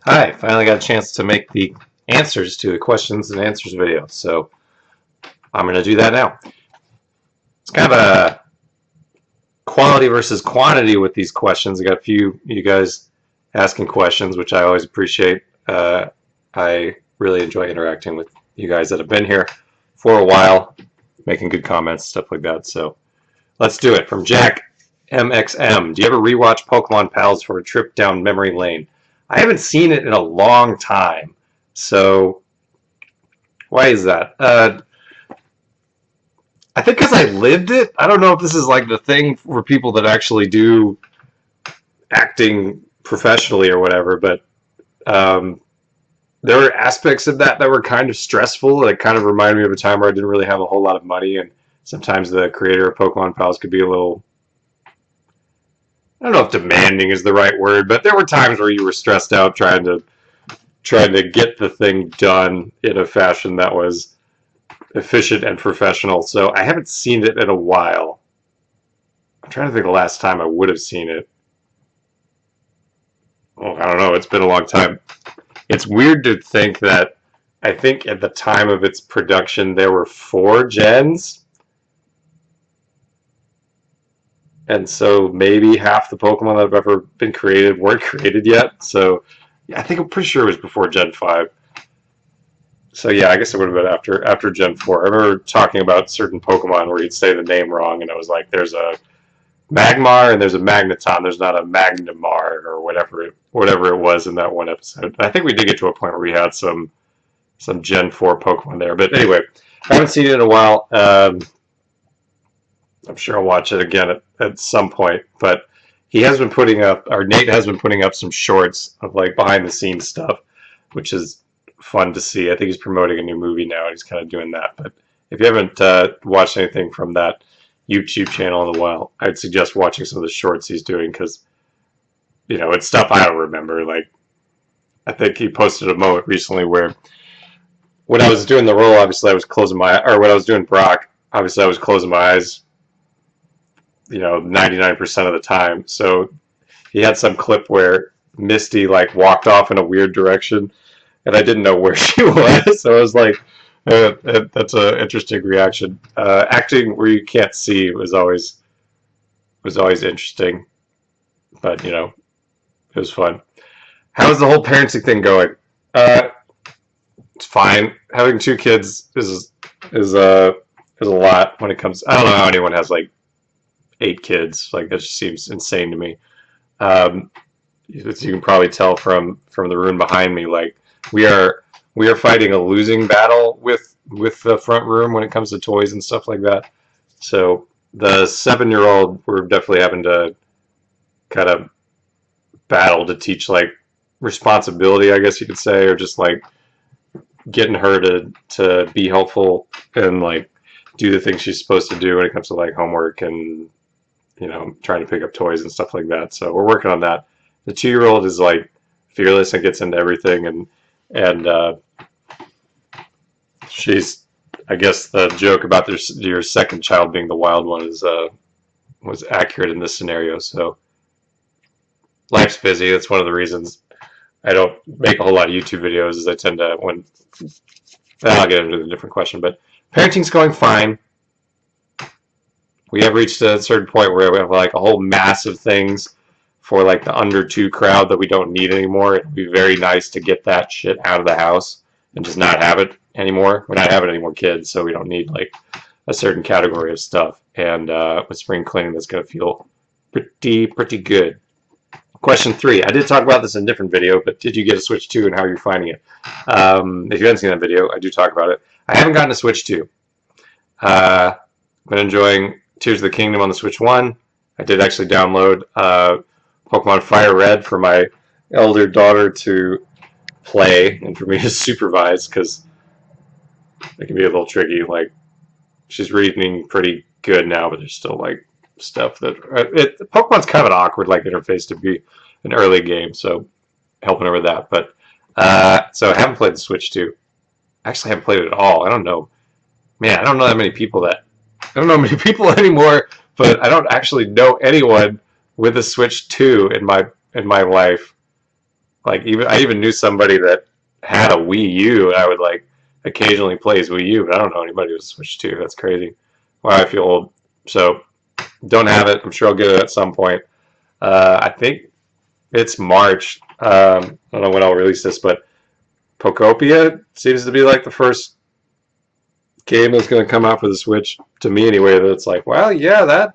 Hi, finally got a chance to make the answers to the questions and answers video, so I'm going to do that now. It's kind of a quality versus quantity with these questions. I got a few you guys asking questions, which I always appreciate. I really enjoy interacting with you guys that have been here for a while, making good comments, stuff like that. So let's do it. From Jack MXM, do you ever rewatch Pokemon Pals for a trip down memory lane? I haven't seen it in a long time, so why is that? I think because I lived it. I don't know if this is like the thing for people that actually do acting professionally or whatever, but there were aspects of that were kind of stressful. It kind of reminded me of a time where I didn't really have a whole lot of money, and sometimes the creator of Pokemon Pals could be a little, I don't know if demanding is the right word, but there were times where you were stressed out trying to get the thing done in a fashion that was efficient and professional. So I haven't seen it in a while. I'm trying to think the last time I would have seen it. Oh, I don't know. It's been a long time. It's weird to think that I think at the time of its production there were 4 gens. And so maybe half the Pokemon that have ever been created weren't created yet. So yeah, I'm pretty sure it was before Gen 5. So yeah, I guess it would have been after Gen 4. I remember talking about certain Pokemon where you'd say the name wrong, and I was like, there's a Magmar and there's a Magneton. There's not a Magnamar or whatever it was in that one episode. I think we did get to a point where we had some Gen 4 Pokemon there. But anyway, I haven't seen it in a while. I'm sure I'll watch it again at some point. But he has been putting up, or Nate has been putting up some shorts of like behind the scenes stuff, which is fun to see. I think he's promoting a new movie now, and he's kind of doing that. But if you haven't watched anything from that YouTube channel in a while, I'd suggest watching some of the shorts he's doing because, you know, it's stuff I don't remember. Like, I think he posted a moment recently where when I was doing the role, obviously I was closing or when I was doing Brock, obviously I was closing my eyes, 99% of the time. So he had some clip where Misty like walked off in a weird direction, and I didn't know where she was. So I was like, that's an interesting reaction. Acting where you can't see was always interesting, but it was fun. How's the whole parenting thing going? It's fine. Having 2 kids is a lot when it comes. I don't know how anyone has like 8 kids. Like that just seems insane to me. As you can probably tell from the room behind me, like we are fighting a losing battle with the front room when it comes to toys and stuff like that. So the 7-year-old, we're definitely having to kind of battle to teach like responsibility, I guess you could say, or just like getting her to be helpful and like do the things she's supposed to do when it comes to like homework and trying to pick up toys and stuff like that. So we're working on that. The 2-year-old is like fearless and gets into everything, and she's, I guess the joke about your second child being the wild one was accurate in this scenario. So life's busy. That's one of the reasons I don't make a whole lot of YouTube videos, is I tend to, I'll get into a different question, but parenting's going fine. We have reached a certain point where we have like a whole mass of things for like the under 2 crowd that we don't need anymore. It'd be very nice to get that shit out of the house and just not have it anymore. We're not having any more kids, so we don't need like a certain category of stuff. And with spring cleaning, that's going to feel pretty good. Question 3. I did talk about this in a different video, but did you get a Switch 2 and how you're finding it? If you haven't seen that video, I do talk about it. I haven't gotten a Switch 2. Been enjoying Tears of the Kingdom on the Switch 1. I did actually download Pokemon Fire Red for my elder daughter to play and for me to supervise, because it can be a little tricky. Like, she's reading pretty good now, but there's still like stuff that Pokemon's kind of an awkward like interface to be an early game, so helping her with that. But so I haven't played the Switch 2. Actually, I haven't played it at all. I don't know. Man, I don't know that many people anymore, but I don't actually know anyone with a Switch 2 in my life. Like I even knew somebody that had a Wii U, and I would like occasionally play his Wii U, but I don't know anybody who's switched to. That's crazy. Wow, I feel old. So don't have it. I'm sure I'll get it at some point. I think it's March. I don't know when I'll release this, but Pokopia seems to be like the first game that's going to come out for the Switch to me anyway. That's like, well, yeah,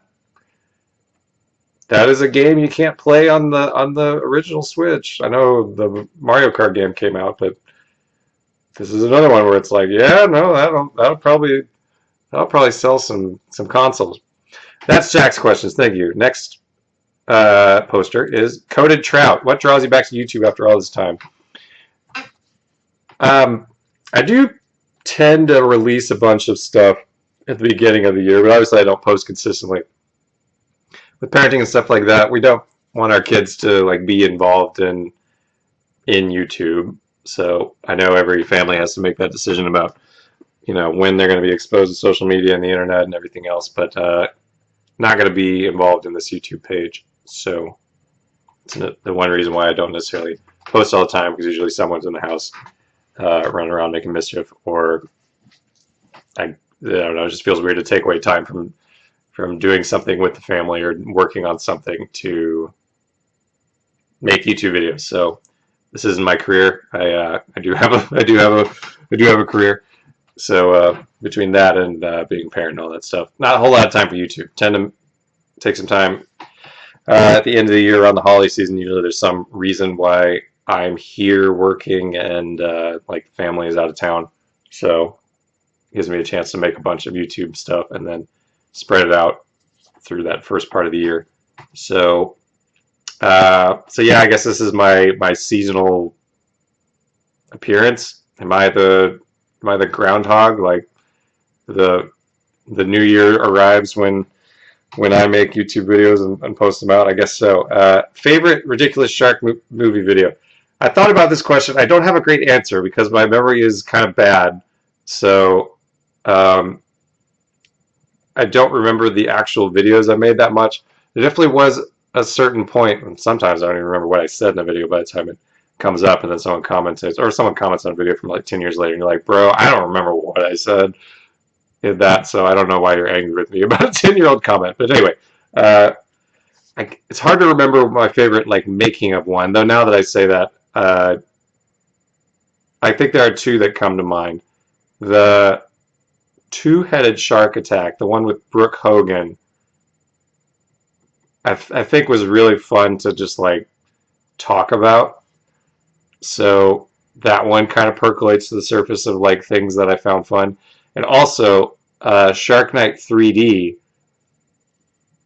that is a game you can't play on the original Switch. I know the Mario Kart game came out, but this is another one where it's like, yeah, no, that'll probably sell some consoles. That's Jack's questions. Thank you. Next poster is Coded Trout. What draws you back to YouTube after all this time? I do tend to release a bunch of stuff at the beginning of the year, but obviously I don't post consistently. With parenting and stuff like that, we don't want our kids to like be involved in YouTube. So I know every family has to make that decision about when they're going to be exposed to social media and the internet and everything else, but not going to be involved in this YouTube page. So it's the one reason why I don't necessarily post all the time, because usually someone's in the house running around making mischief, or I don't know, it just feels weird to take away time from doing something with the family or working on something to make YouTube videos. So this isn't my career. I do have a career. So between that and being a parent and all that stuff, not a whole lot of time for YouTube. Tend to take some time at the end of the year around the holiday season. Usually there's some reason why I'm here working and like family is out of town. So it gives me a chance to make a bunch of YouTube stuff and then spread it out through that first part of the year. So yeah, I guess this is my seasonal appearance. Am I the groundhog? Like the new year arrives when I make YouTube videos and post them out? I guess so. Favorite Ridiculous Shark movie video? I thought about this question. I don't have a great answer because my memory is kind of bad. So I don't remember the actual videos I made that much. There definitely was a certain point, and sometimes I don't even remember what I said in the video by the time it comes up, and then someone comments, or someone comments on a video from like 10 years later, and you're like, bro, I don't remember what I said in that, so I don't know why you're angry with me about a 10-year-old comment. But anyway, it's hard to remember my favorite like making of one, though now that I say that, I think there are two that come to mind. The two-headed shark attack, the one with Brooke Hogan, I think was really fun to just like talk about. So that one kind of percolates to the surface of like things that I found fun. And also Shark Night 3D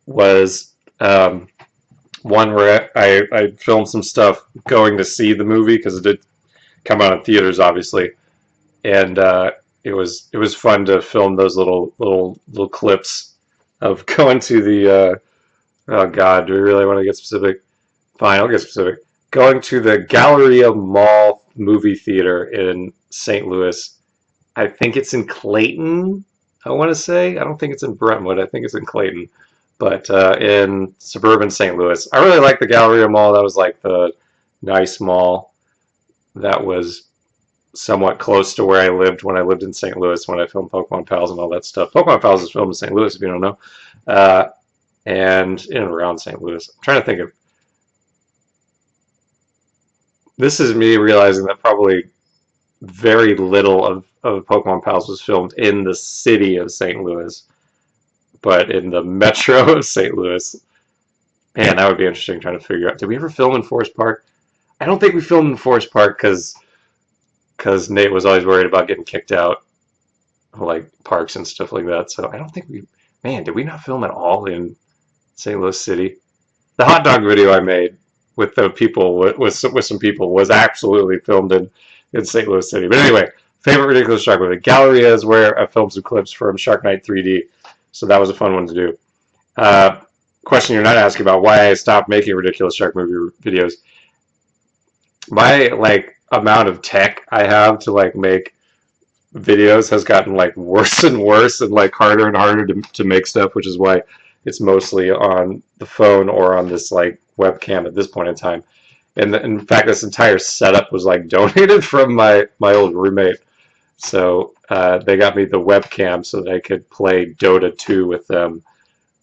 was one where I filmed some stuff going to see the movie, because it did come out in theaters obviously, and it was fun to film those little clips of going to the oh god, do we really want to get specific? Fine, I'll get specific. Going to the Galleria Mall movie theater in St. Louis. I think it's in Clayton, I want to say. I don't think it's in Brentwood. I think it's in Clayton. But in suburban St. Louis. I really like the Galleria Mall. That was like the nice mall that was somewhat close to where I lived when I lived in St. Louis, when I filmed Pokemon Pals and all that stuff. Pokemon Pals is filmed in St. Louis, if you don't know. And in and around St. Louis. I'm trying to think of... This is me realizing that probably very little of Pokemon Pals was filmed in the city of St. Louis, but in the metro of St. Louis. Man, that would be interesting trying to figure out. Did we ever film in Forest Park? I don't think we filmed in Forest Park because Nate was always worried about getting kicked out of like parks and stuff like that. So I don't think we... Man, did we not film at all in St. Louis City? The hot dog video I made with the people, with some people, was absolutely filmed in St. Louis City. But anyway, favorite Ridiculous Shark movie. Galleria is where I filmed some clips from Shark Night 3D. So that was a fun one to do. Question you're not asking about, why I stopped making Ridiculous Shark movie videos. My like amount of tech I have to like make videos has gotten like worse and worse, and like harder and harder to make stuff, which is why it's mostly on the phone or on this like webcam at this point in time. And in fact, this entire setup was like donated from my old roommate. So they got me the webcam so that I could play Dota 2 with them,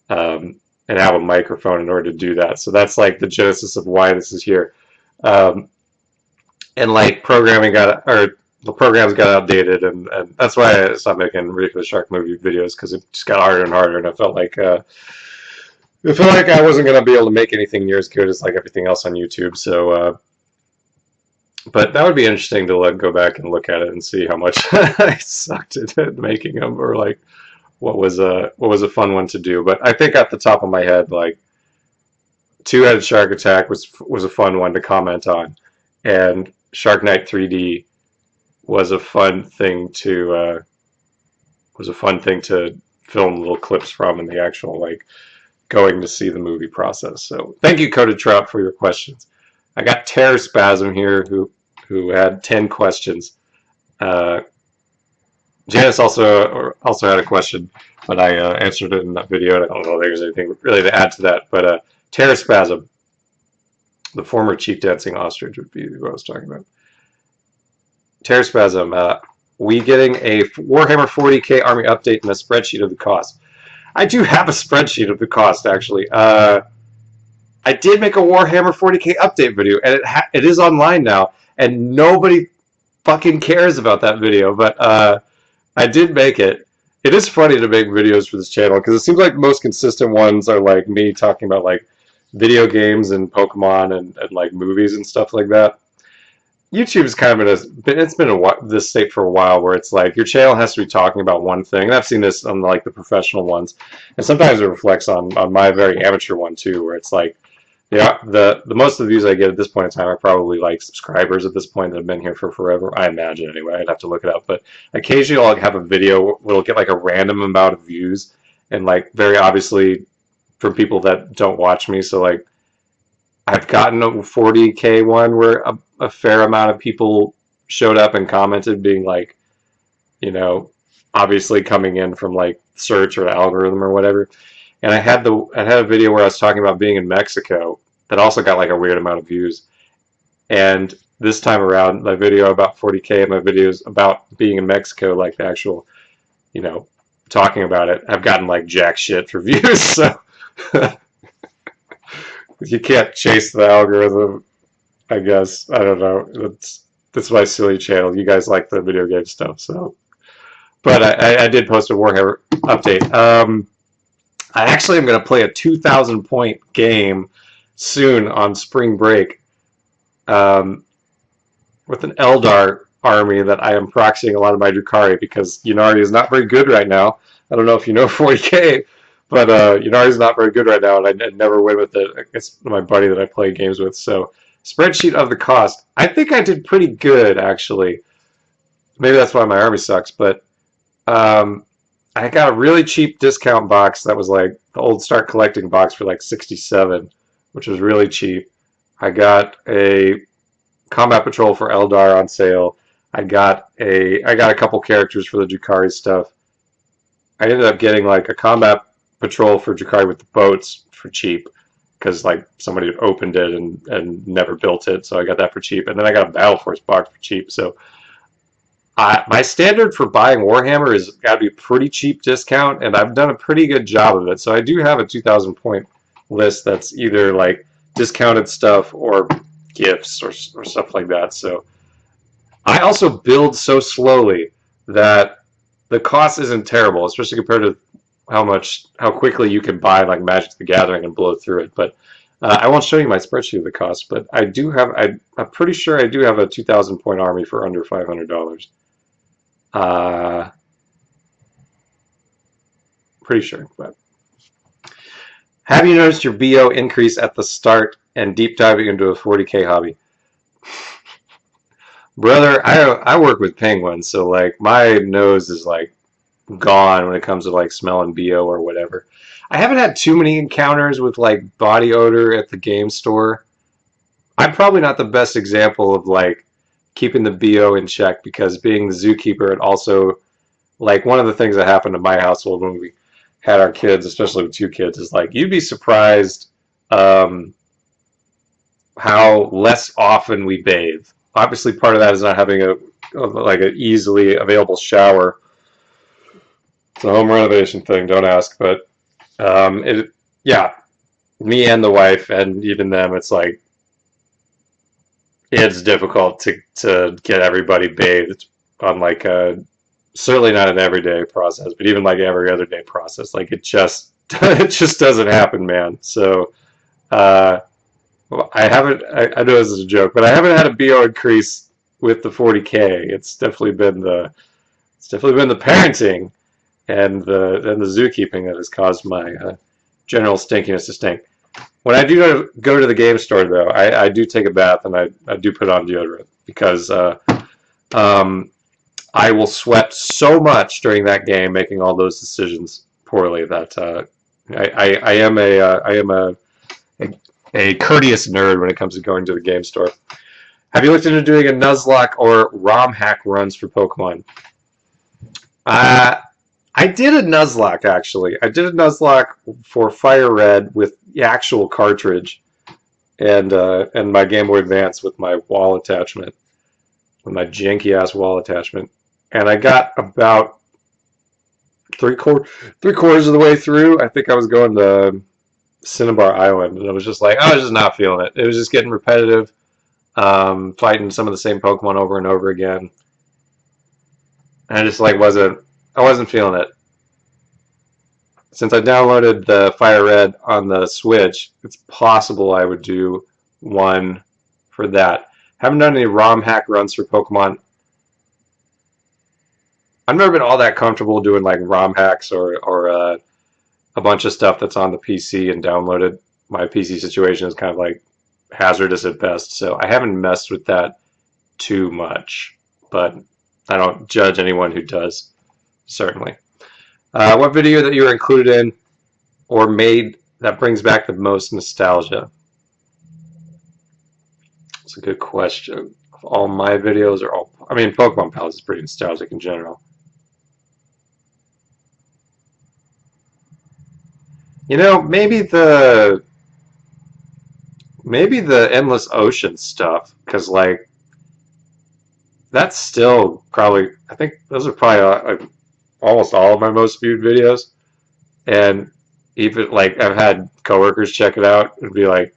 and have a microphone in order to do that. So that's like the genesis of why this is here. Um, and like the programs got outdated, and that's why I stopped making ridiculous shark movie videos, because it just got harder and harder, and I felt like I wasn't gonna be able to make anything near as good as like everything else on YouTube. So, but that would be interesting to like go back and look at it and see how much I sucked at making them, or like what was a fun one to do. But I think at the top of my head, like Two-Headed Shark Attack was a fun one to comment on, and Shark Night 3D was a fun thing to film little clips from in the actual like going to see the movie process. So thank you, Coded Trout, for your questions. I got Terror Spasm here who had 10 questions. Janice also had a question, but I answered it in that video, and I don't know if there's anything really to add to that. But Terror Spasm, the former Chief Dancing Ostrich, would be what I was talking about. Terror Spasm, we getting a Warhammer 40k army update and a spreadsheet of the cost. I do have a spreadsheet of the cost, actually. I did make a Warhammer 40k update video, and it is online now, and nobody fucking cares about that video, but I did make it. It is funny to make videos for this channel, because it seems like the most consistent ones are like me talking about like video games and Pokemon and like movies and stuff like that. YouTube's kind of it's been this state for a while, where it's like your channel has to be talking about one thing, and I've seen this on like the professional ones, and sometimes it reflects on my very amateur one too, where it's like, yeah, the most of the views I get at this point in time are probably like subscribers at this point that have been here for forever. I imagine anyway. I'd have to look it up, but occasionally I'll have a video where it'll get like a random amount of views, and like very obviously from people that don't watch me. So like I've gotten a 40k one where a fair amount of people showed up and commented, being like, you know, obviously coming in from like search or algorithm or whatever. And I had a video where I was talking about being in Mexico that also got like a weird amount of views. And this time around, my video about 40k and my videos about being in Mexico, like the actual, you know, talking about it, have gotten like jack shit for views. So you can't chase the algorithm, I guess. I don't know. That's my silly channel. You guys like the video game stuff, so. But I did post a Warhammer update. I actually am going to play a 2,000 point game soon on spring break, with an Eldar army that I am proxying a lot of my Drukhari, because Ynnari is not very good right now. I don't know if you know 40k, but Ynnari is not very good right now, and I never win with it. It's my buddy that I play games with. So spreadsheet of the cost. I think I did pretty good, actually. Maybe that's why my army sucks, but I got a really cheap discount box that was like the old Start Collecting box for like 67, which was really cheap. I got a Combat Patrol for Eldar on sale. I got a couple characters for the Drukhari stuff. I ended up getting like a Combat Patrol for Drukhari with the boats for cheap, because like somebody had opened it and never built it, so I got that for cheap. And then I got a Battle Force box for cheap. So my standard for buying Warhammer is got to be pretty cheap discount, and I've done a pretty good job of it. So I do have a 2,000 point list that's either like discounted stuff or gifts or stuff like that. So I also build so slowly that the cost isn't terrible, especially compared to how quickly you can buy like Magic the Gathering and blow through it. But I won't show you my spreadsheet of the cost, but I do have. I'm pretty sure I do have a 2,000 point army for under $500. Pretty sure, but have you noticed your BO increase at the start and deep diving into a 40k hobby? Brother, I work with penguins, so like my nose is like gone when it comes to like smelling BO or whatever. I haven't had too many encounters with like body odor at the game store. I'm probably not the best example of like keeping the BO in check, because being the zookeeper, it also, like, one of the things that happened in my household when we had our kids, especially with two kids, is like you'd be surprised how less often we bathe. Obviously, part of that is not having a like an easily available shower. It's a home renovation thing. Don't ask, but it yeah, me and the wife and even them, it's like it's difficult to get everybody bathed on like a certainly not an everyday process, but even like every other day process. Like it just it just doesn't happen, man. So uh, I haven't. I know this is a joke, but I haven't had a BO increase with the 40K. It's definitely been the parenting and the zookeeping that has caused my general stinkiness to stink. When I do go to the game store, though, I do take a bath and I do put on deodorant because um, I will sweat so much during that game, making all those decisions poorly that I am a courteous nerd when it comes to going to the game store. Have you looked into doing a Nuzlocke or ROM hack runs for Pokemon? Uh, I did a Nuzlocke actually. I did a Nuzlocke for Fire Red with the actual cartridge and my Game Boy Advance with my wall attachment, with my janky ass wall attachment, and I got about three quarters of the way through. I think I was going to Cinnabar Island, and I was just like, I was just not feeling it. It was just getting repetitive, fighting some of the same Pokemon over and over again. And I just like I wasn't feeling it. Since I downloaded the Fire Red on the Switch, it's possible I would do one for that. Haven't done any ROM hack runs for Pokemon. I've never been all that comfortable doing like ROM hacks or a bunch of stuff that's on the PC and downloaded. My PC situation is kind of like hazardous at best, so I haven't messed with that too much. But I don't judge anyone who does, certainly. What video that you were included in or made that brings back the most nostalgia? It's a good question. All my videos are all. I mean, Pokemon Pals is pretty nostalgic in general. You know, maybe the Endless Ocean stuff, because like that's still probably. I think those are probably like almost all of my most viewed videos, and even like I've had coworkers check it out and be like,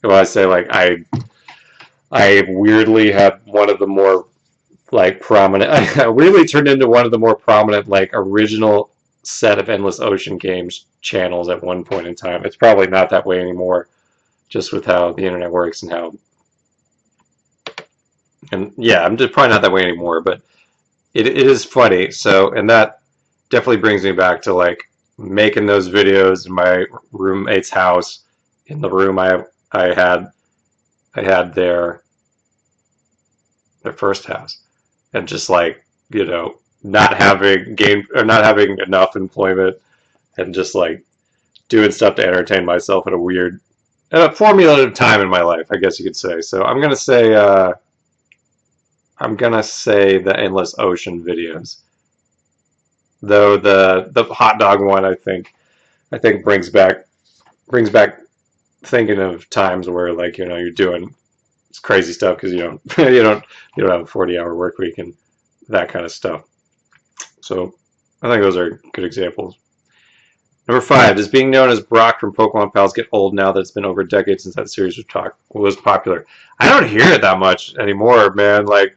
well, I say like I weirdly had one of the more like prominent. I weirdly turned into one of the more prominent like original set of Endless Ocean games channels at one point in time. It's probably not that way anymore, just with how the internet works and how. And yeah, I'm just probably not that way anymore, but it is funny. So, and that definitely brings me back to like making those videos in my roommate's house in the room I had I had their first house, and just like not having game or not having enough employment, and just like doing stuff to entertain myself at a weird a formulative time in my life, I guess you could say. So I'm gonna say the Endless Ocean videos, though the hot dog one I think brings back thinking of times where like you're doing crazy stuff because you don't you don't have a 40-hour work week and that kind of stuff. So I think those are good examples. Number 5, does being known as Brock from Pokemon Pals get old now that it's been over a decade since that series was popular? I don't hear it that much anymore, man. Like,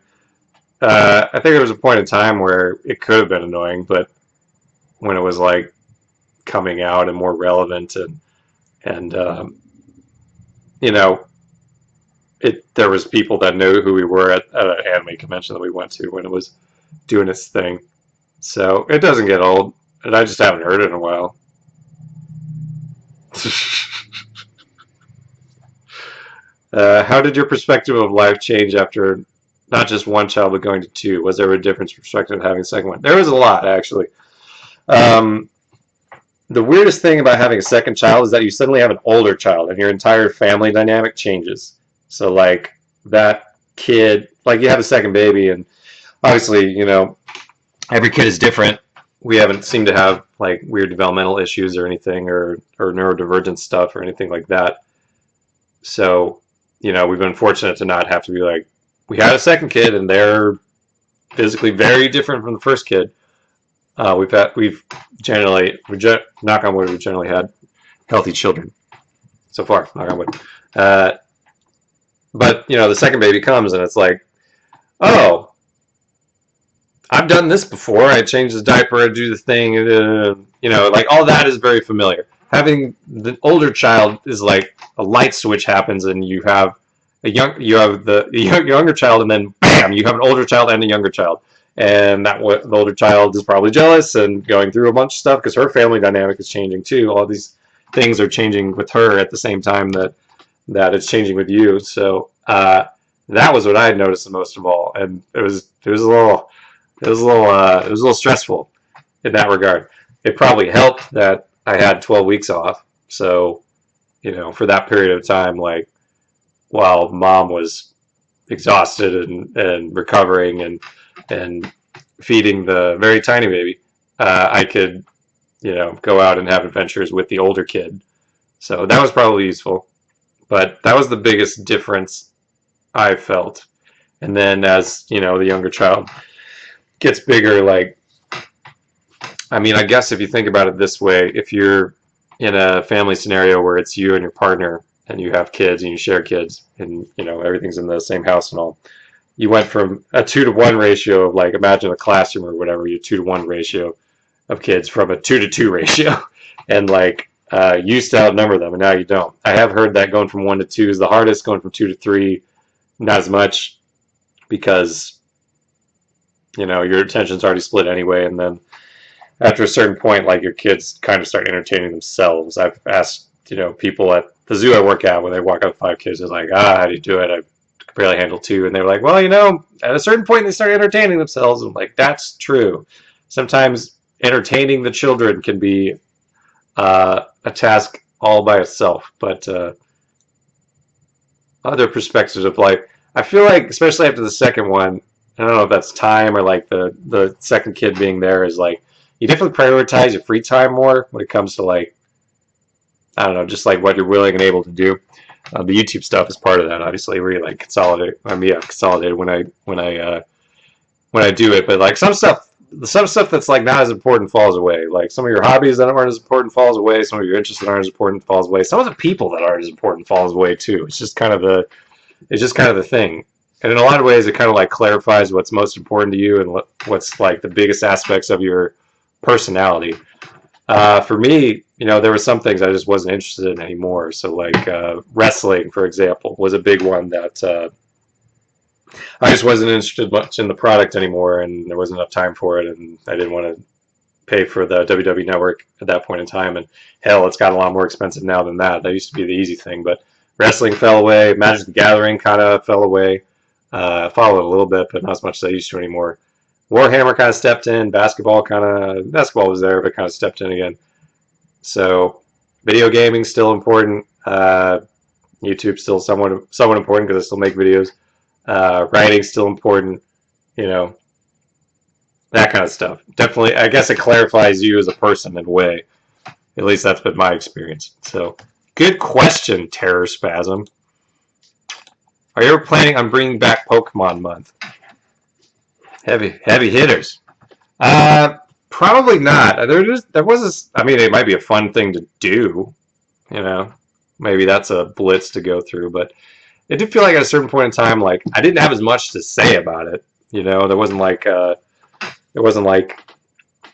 I think there was a point in time where it could have been annoying, but when it was like coming out and more relevant and you know, there was people that knew who we were at an anime convention that we went to when it was doing its thing. So it doesn't get old, and I just haven't heard it in a while. How did your perspective of life change after not just one child but going to two? Was there a difference perspective of having a second one? There was a lot, actually. Um, the weirdest thing about having a second child is that you suddenly have an older child and your entire family dynamic changes. So like that kid, like you have a second baby, and obviously every kid is different. We haven't seemed to have like weird developmental issues or anything or neurodivergent stuff or anything like that. So we've been fortunate to not have to be like, we had a second kid and they're physically very different from the first kid. We've generally, knock on wood, we've generally had healthy children so far, knock on wood. But the second baby comes and it's like, oh, I've done this before. I change the diaper, I do the thing, like all that is very familiar. Having the older child is like a light switch happens, and you have the younger child, and then bam, you have an older child and a younger child, and the older child is probably jealous and going through a bunch of stuff because her family dynamic is changing too. All these things are changing with her at the same time that it's changing with you. So that was what I had noticed the most of all, and it was a little stressful in that regard. It probably helped that I had 12 weeks off. So, for that period of time, like while mom was exhausted and recovering and feeding the very tiny baby, I could, go out and have adventures with the older kid. So that was probably useful. But that was the biggest difference I felt. And then as, the younger child gets bigger, like, I guess if you think about it this way, if you're in a family scenario where it's you and your partner and you have kids and you share kids and everything's in the same house and all, you went from a 2-to-1 ratio of, like, imagine a classroom or whatever, your 2-to-1 ratio of kids from a 2-to-2 ratio and like you used to outnumber them and now you don't. I have heard that going from 1 to 2 is the hardest, going from 2 to 3 not as much, because your attention's already split anyway, and then after a certain point, like, your kids kind of start entertaining themselves. I've asked, people at the zoo I work at, when they walk out with 5 kids, they're like, how do you do it? I can barely handle 2. And they were like, well, at a certain point, they start entertaining themselves. And I'm like, that's true. Sometimes entertaining the children can be a task all by itself. But other perspectives of life, I feel like, especially after the second one, I don't know if that's time or like the second kid being there, is like, you definitely prioritize your free time more when it comes to, like, I don't know, just like what you're willing and able to do. The YouTube stuff is part of that, obviously, where you like consolidate. Consolidated when I do it, but like some stuff that's like not as important falls away. Like some of your hobbies that aren't as important falls away. Some of your interests that aren't as important falls away. Some of the people that aren't as important falls away too. It's just kind of the thing. And in a lot of ways, it kind of like clarifies what's most important to you and what's like the biggest aspects of your personality. For me, there were some things I just wasn't interested in anymore. So like wrestling, for example, was a big one that I just wasn't interested much in the product anymore, and there wasn't enough time for it, and I didn't want to pay for the WWE Network at that point in time. And hell, it's gotten a lot more expensive now than that. That used to be the easy thing, but wrestling fell away. Magic the Gathering kind of fell away. I followed a little bit, but not as much as I used to anymore. Warhammer kind of stepped in. Basketball was there, but kind of stepped in again. So, video gaming still important. YouTube still somewhat important because I still make videos. Writing still important. That kind of stuff. Definitely, I guess it clarifies you as a person in a way. At least that's been my experience. So, good question, Terror Spasm. Are you ever planning on bringing back Pokemon Month? Heavy hitters. Probably not. It might be a fun thing to do. Maybe that's a blitz to go through. But it did feel like at a certain point in time, like I didn't have as much to say about it. There wasn't like an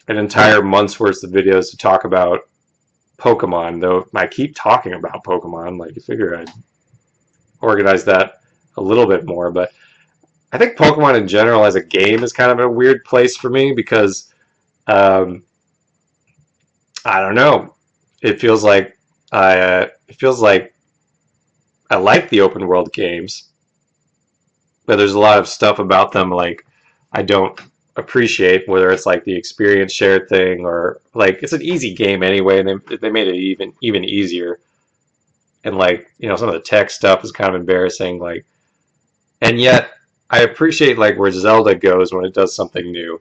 entire month's worth of videos to talk about Pokemon. Though I keep talking about Pokemon, like you figure I'd organize that a little bit more. But I think Pokemon in general as a game is kind of a weird place for me because I don't know. It feels like I like the open world games, but there's a lot of stuff about them like I don't appreciate, whether it's like the experience shared thing or like it's an easy game anyway, and they made it even easier. And like some of the tech stuff is kind of embarrassing, like, and yet I appreciate like where Zelda goes when it does something new,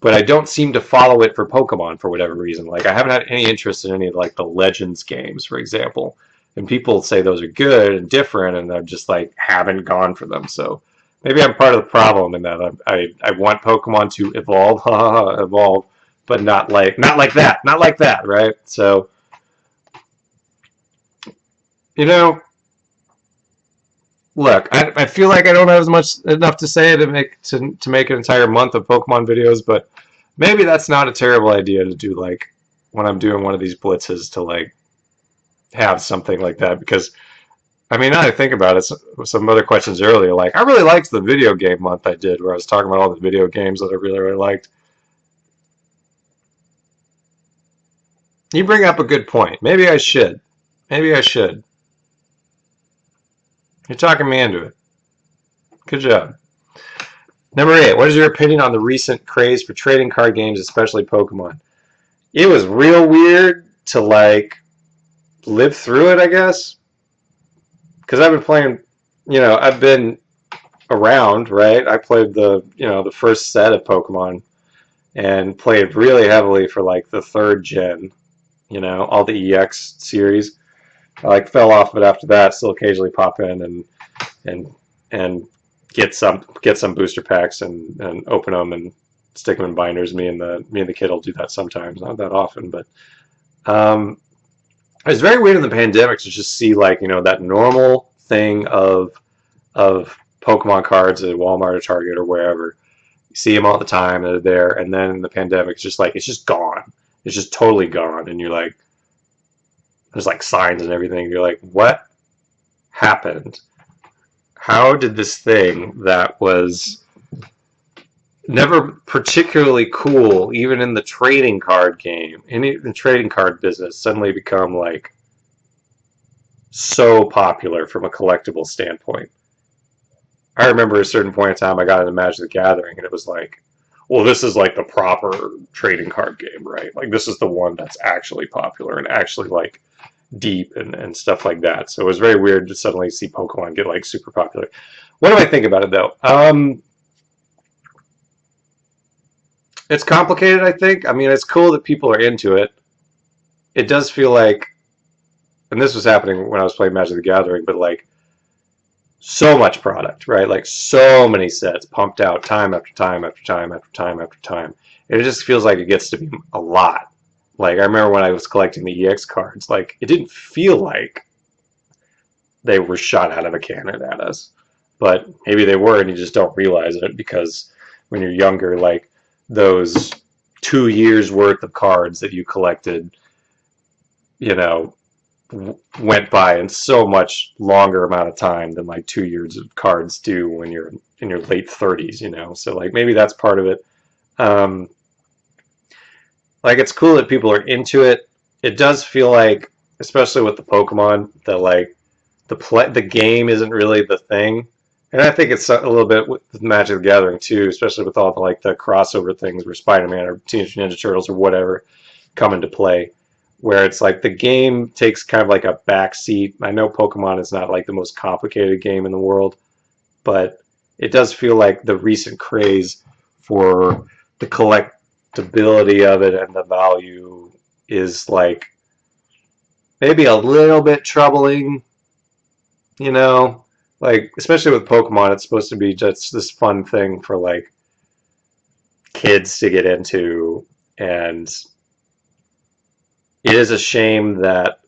but I don't seem to follow it for Pokemon for whatever reason. Like I haven't had any interest in any of like the Legends games, for example. and people say those are good and different, and I just like haven't gone for them. So maybe I'm part of the problem in that I want Pokemon to evolve, evolve, but not like that, right? So you know, look, I feel like I don't have as much enough to say to make an entire month of Pokemon videos, but maybe that's not a terrible idea to do like when I'm doing one of these blitzes to like have something like that because I mean now that I think about it, some other questions earlier, like I really liked the video game month I did where I was talking about all the video games that I really liked. You bring up a good point. Maybe I should. Maybe I should. You're talking me into it. Good job. Number 8. What is your opinion on the recent craze for trading card games, especially Pokemon? It was real weird to like live through it, I guess, because I've been playing. I've been around, right? I played the first set of Pokemon and played really heavily for like the third gen. All the EX series. I like fell off of it after that. Still occasionally pop in and and get some booster packs and open them and stick them in binders. Me and the kid will do that sometimes, not that often, but um, it was very weird in the pandemic to just see like that normal thing of Pokemon cards at Walmart or Target or wherever. You see them all the time; they're there, and then in the pandemic, it's just like it's just gone. It's just totally gone, and you're like, there's like signs and everything. You're like, what happened? How did this thing that was never particularly cool, even in the trading card game, in the trading card business, suddenly become like so popular from a collectible standpoint? I remember at a certain point in time I got into Magic the Gathering and it was like, well, this is like the proper trading card game, right? Like this is the one that's actually popular and actually like deep and stuff like that. So it was very weird to suddenly see Pokemon get like super popular. What do I think about it though? It's complicated, I think. I mean, it's cool that people are into it. It does feel like, and this was happening when I was playing Magic the Gathering, but like so much product, right? Like so many sets pumped out time after time after time after time after time. And it just feels like it gets to be a lot. Like I remember when I was collecting the EX cards, like it didn't feel like they were shot out of a cannon at us. But maybe they were and you just don't realize it because when you're younger, like those 2 years worth of cards that you collected, you know, went by in so much longer amount of time than like 2 years of cards do when you're in your late 30s. So like maybe that's part of it. Um, like it's cool that people are into it. It does feel like, especially with the Pokemon, that like the game isn't really the thing. And I think it's a little bit with Magic the Gathering too, especially with all the crossover things where Spider-Man or Teenage Ninja Turtles or whatever come into play, where it's like the game takes kind of like a back seat. I know Pokemon is not like the most complicated game in the world, but it does feel like the recent craze for the collectability of it and the value is like maybe a little bit troubling, you know, like especially with Pokemon, it's supposed to be just this fun thing for like kids to get into, and it is a shame that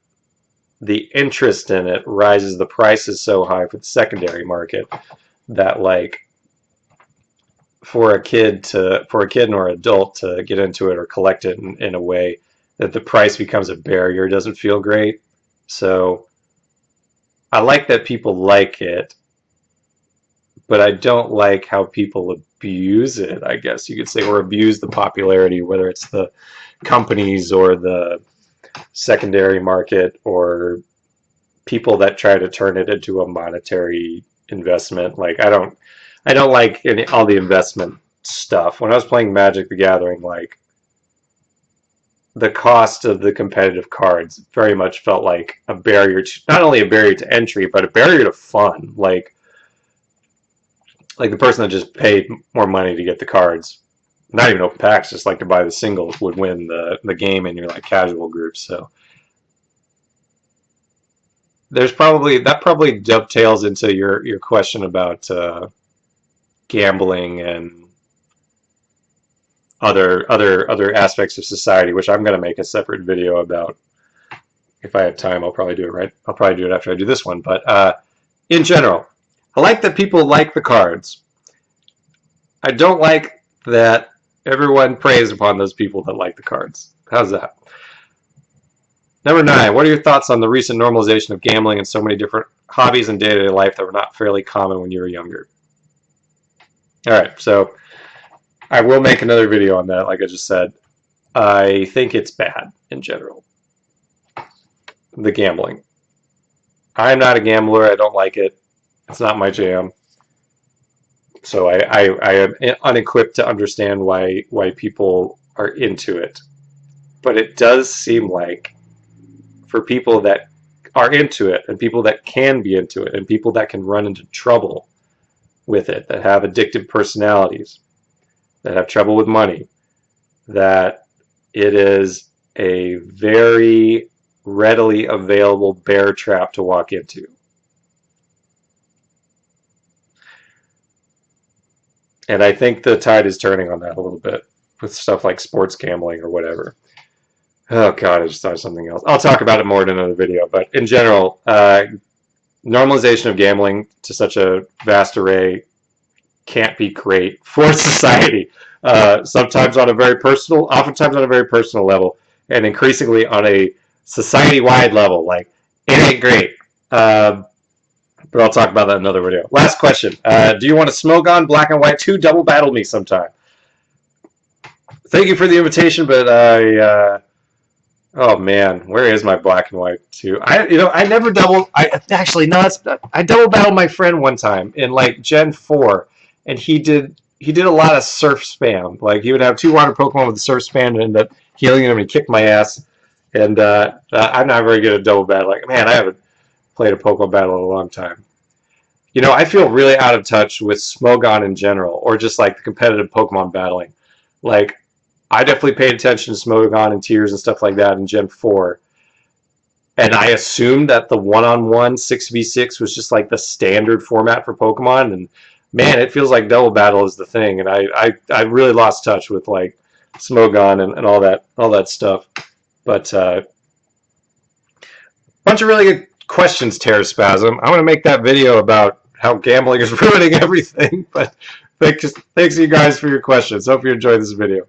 the interest in it rises the prices so high for the secondary market that like for a kid or adult to get into it or collect it in a way that the price becomes a barrier doesn't feel great. So I like that people like it, but I don't like how people abuse it, I guess you could say, or abuse the popularity, whether it's the companies or the secondary market or people that try to turn it into a monetary investment. Like I don't like all the investment stuff. When I was playing Magic the Gathering, like the cost of the competitive cards very much felt like a barrier to not only a barrier to entry, but a barrier to fun. Like the person that just paid more money to get the cards, not even open packs, just like to buy the singles, would win the game in your like casual group. So that probably dovetails into your question about gambling and other aspects of society, which I'm going to make a separate video about. If I have time, I'll probably do it I'll probably do it after I do this one. But in general, I like that people like the cards. I don't like that everyone preys upon those people that like the cards. How's that? Number 9, what are your thoughts on the recent normalization of gambling and so many different hobbies in day-to-day life that were not fairly common when you were younger? All right, so I will make another video on that, like I just said. I think it's bad in general, the gambling. I'm not a gambler. I don't like it. It's not my jam. So I am unequipped to understand why people are into it. But it does seem like for people that are into it and people that can be into it and people that can run into trouble with it, that have addictive personalities, that have trouble with money, that it is a very readily available bear trap to walk into. And I think the tide is turning on that a little bit with stuff like sports gambling or whatever. Oh God, I just thought of something else. I'll talk about it more in another video. But in general, normalization of gambling to such a vast array can't be great for society. Oftentimes on a very personal level, and increasingly on a society-wide level. Like, it ain't great. But I'll talk about that in another video. Last question. Do you want to Smogon Black and White 2 double battle me sometime? Thank you for the invitation, but oh man, where is my Black and White 2? I never double. I double battled my friend one time in like Gen 4, and he did a lot of surf spam. Like, he would have 2 water Pokemon with the surf spam and end up healing them and kick my ass. And I'm not very good at double battle. Like, man, I haven't played a Pokemon battle in a long time. I feel really out of touch with Smogon in general, or just like the competitive Pokemon battling. Like, I definitely paid attention to Smogon and Tears and stuff like that in Gen 4. And I assumed that the one-on-one 6v6 was just like the standard format for Pokemon. And man, it feels like double battle is the thing. And I really lost touch with like Smogon and all that stuff. But bunch of really good questions, Terraspasm. I'm going to make that video about how gambling is ruining everything. But thanks you guys for your questions. Hope you enjoyed this video.